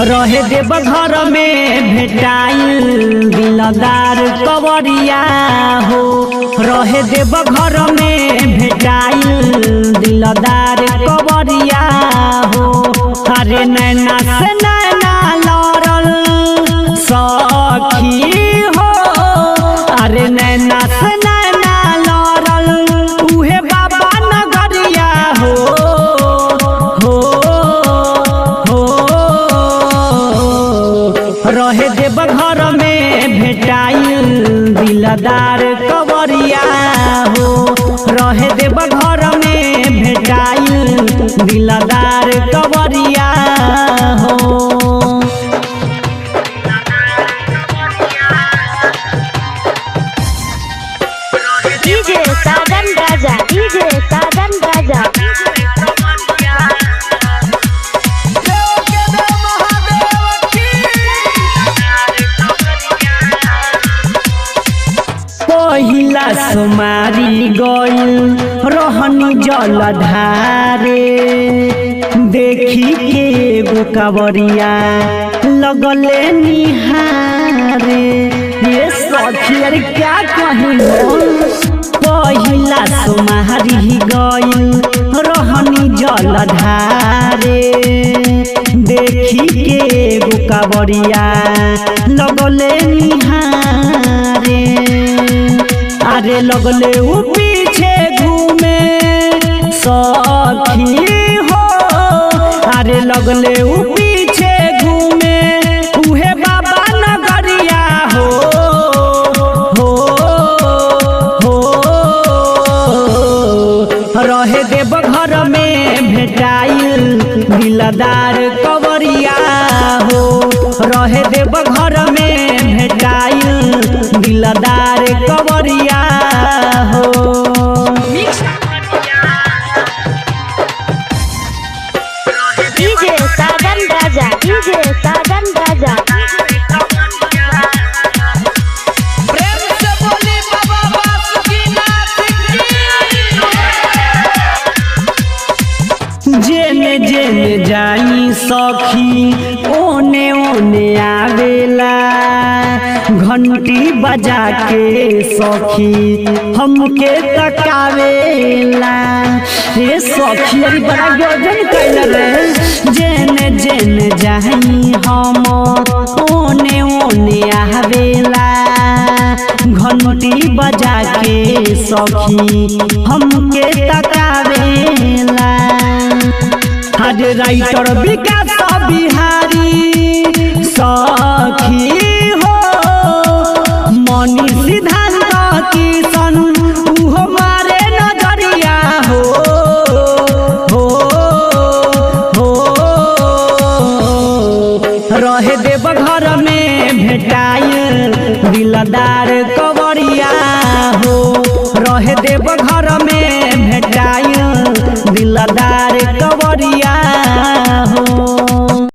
रहे देव घर में भेटाइल दिलदार कवरिया हो। रहे देव घर में भेटाइल दिलदार कवरिया हो। अरे नैना से नैना लड़ल सखी हो। अरे नैना से नैना लड़ल उहे बाबा नगरिया हो। रहे देव घर में भेटाइल दिलदार कवरिया हो। रहे देव घर में भेटाइल दिलदार कवरिया हो। डीजे साजन राजा, डीजे साजन राजा। पहिला सुमारी गइल रहनी जलधारे। देखी के एगो कांवरिया लगले निहारे। ये सखी अरे क्या कही। पहिला सुमारी गइल रहनी जलधारे। देखी के एगो कांवरिया लगले निहारे। अरे लगले उ पीछे घूमे सखी हो। अरे लगले उ पीछे घूमे उहे बाबा नगरिया हो। रहे देव घर में भेटाइल दिलदार कवरिया हो। रहे देव घर में भेटाइल दिलदार कवरिया हो। डीजे साजन राजा, डीजे साजन राजा। जेने जेने जाई सखी ओने ओने आवेला। घंटी बजा के सखी हमके तकावेला। हे सखी अरे बड़ा गजन कैल रे। जेने जेने जाई हम ओने ओने आवेला। घंटी बजा के सखी हमके तकावेला। आज राइटर विकास बिहारी सखी हो। मनी सिद्धांत किशन उहो मारे नजरिया हो। रहे देव घर में भेटाइल दिलदार कवरिया हो। रहे देव घर में भेटाइल दिलदार कवरिया।